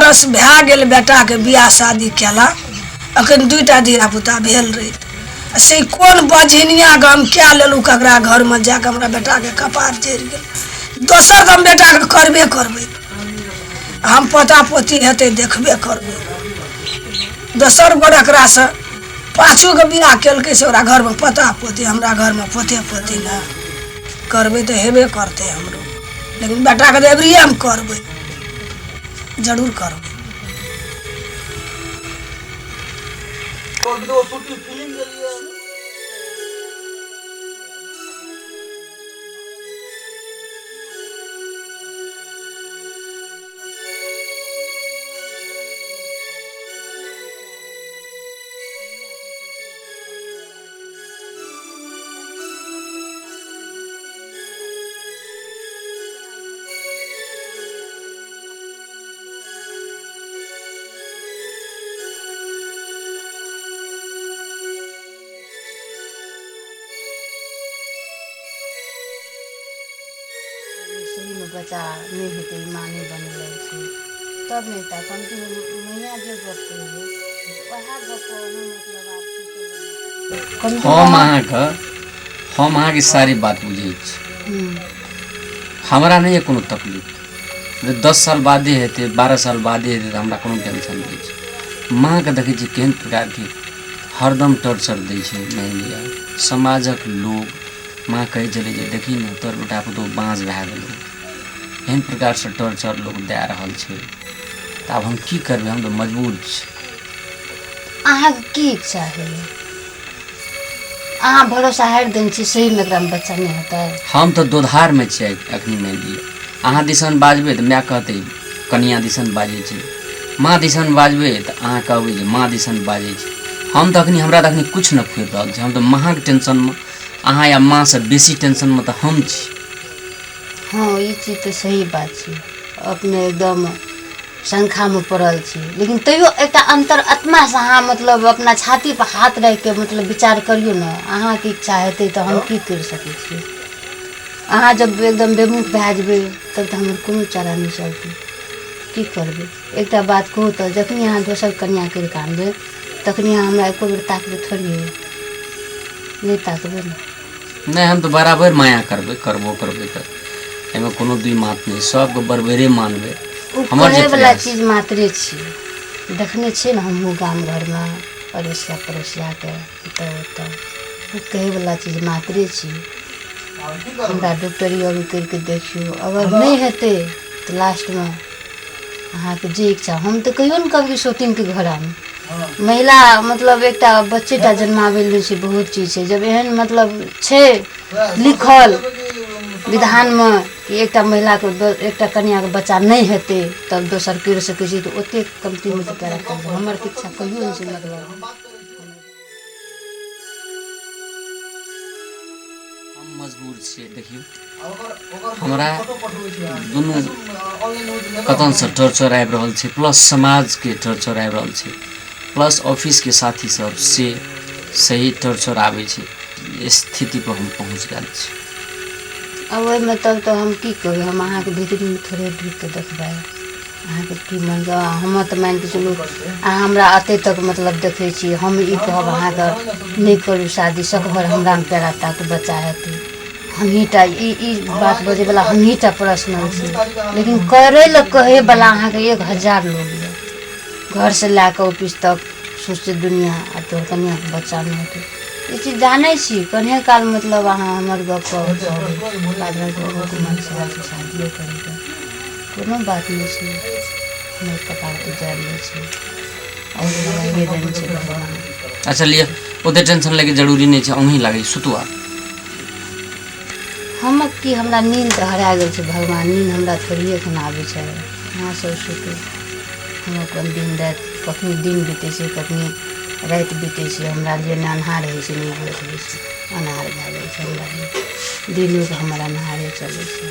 बरस भए गेल बेटा के बियाह शादी केला अखन 2टा धिया पुता भेल रही से कोन बझिनिया गाम क्या लेलू ककरा घर में जाके हमरा बेटा के कपार चढ़ि गेल दोसर गाम बेटा के करबे करबै हम पोता पोती हेतै देखबे करबै दोसर गोड़ एकरा से 5 गो बियाह केलकै से ओकरा घर में पोता पोती हमरा घर में पोते पोती ना करबै तो हेबे करते हमरो लेकिन बेटा के एवरिए हम करबै जरूर करबै बच्चा नहीं हेतै माँ नहीं बनल छै तब नहीं था कम मैया जो गप कहिए वह गप मतलब हम अहाँके सारी बात बुझे हमरा नहीं है कोनो तकलीफ 10 साल बादे हेतै 12 साल बादे हेतै हमरा कोनो टेंशन नहीं छै माँ के देखै छी केहन प्रकार के हरदम टॉर्चर दै छै मानि लिअ समाजक लोग माँ कहै छलै जे देखी न तोर बेटा पुतहु बाँझ भए गेलौ एहन प्रकार से टॉर्चर लोग दे रहल छै त आब हम की करबै हम तो मजबूर छी अहाँ की इच्छा है अहाँ भरोसा हारि देने छी सही में एकरा में बच्चा नहीं होता हम तो दोधार में छियै अखनी मानि लिअ अहाँ दिसन बाजबै तऽ माय कहतै कनिया दिसन बाजै छै माँ दिसन बाजबै तऽ अहाँ कहबै जे माँ दिसन बाजै छै हम तऽ अखनी हमरा तऽ अखनी कुछ न फुरि रहल छै हम तो माँ के टेंशन में अहाँ या माँ से बेसी टेंशन में तो हम छी हाँ ये चीज तो सही बात है अपने एकदम शंखा में पड़ल छी लेकिन तैयो एक अंतर आत्मा से अहाँ मतलब अपना छाती पर हाथ रख के मतलब विचार करियो ना अहाँ के इच्छा हेतै तो हम की कर सकै छी अहाँ जब एकदम बेमुख भए जेबै तब तो हमर कोनो चारा नहीं चलतै की करबै एक बात कहू तो जखनी अहाँ दोसर कन्या कर के आनबै तखनी अहाँ हमरा एको बेर ताकबै थोड़ी नहीं ताकबै ना नहीं हम तो बराबर माया करबै करबै तो एमे कोनो दुई मात नहीं सबके बराबरे मानबै हमर जे वाला चीज मात्रे छी देखने छी ना हम गाम घर में पड़ोसिया के कहे वाला चीज मात्रे छी हमरा डॉक्टरी अभी करके देखियो अगर नहीं हेतै तो लास्ट में अहाँ के जे इच्छा हम तो कहियो न कभी शौतीन के घर आनी महिला मतलब एक बच्चेटा जन्मावे ले छै बहुत चीज है जब एहन मतलब छै लिखल विधान में कि एक महिला को एक कन्या के बच्चा नहीं हेतै तब दोसर कर सकै छी तो ओते कमती में तो हमर इच्छा कहियो नहीं छै मतलब हम मजबूर छियै देखियो हमरा दुनू कतन से टॉर्चर आबि रहल छै प्लस समाज के टॉर्चर आबि रहल छै प्लस ऑफिस के साथी सब से सही टॉर्चर आबै छै स्थिति पर हम पहुँच गेल छी अब में तब तो हम की कहबै हम अहाँ के भीतरी में थोड़े ढुक के देखबै अहाँ के की मन हम तो मान के चलू अहाँ हमरा अते तक मतलब देखे छी हम ई कहब अहाँ के नहीं करू शादी सकभर हमरा में पेरा तक बच्चा हेतै हमहीटा ई बात बजे वाला हमहीटा पर्सनल छी लेकिन करे ल कहे वाला अहाँ के 1000 लोग है घर से लाके ऑफिस तक सोचे दुनिया आ तोर कन्या के बच्चा नहीं होते ये चीज जाने छी कन्हे काल मतलब अहाँ हमर गप बाद में शादी करे कोनो बात नहीं छै हमर कपार तो जारी छै और ये दिन छै भगवान अच्छा लिया ओते टेंशन लेके जरूरी नहीं छै अहीं लागे सुतुआ हम की हमरा नींद तो हरा गेल छै भगवान नींद हमरा थोड़िए एखन आबै छै अहाँ सब सुतू हम अपन दिन रात कखनी दिन बीते छै कखनी रात बीते छै हमरा लिए अन्हार रहै छै नहीं रहै छै अन्हार भए जाइ छै हमरा दिनो के हमर अन्हारे चलै छै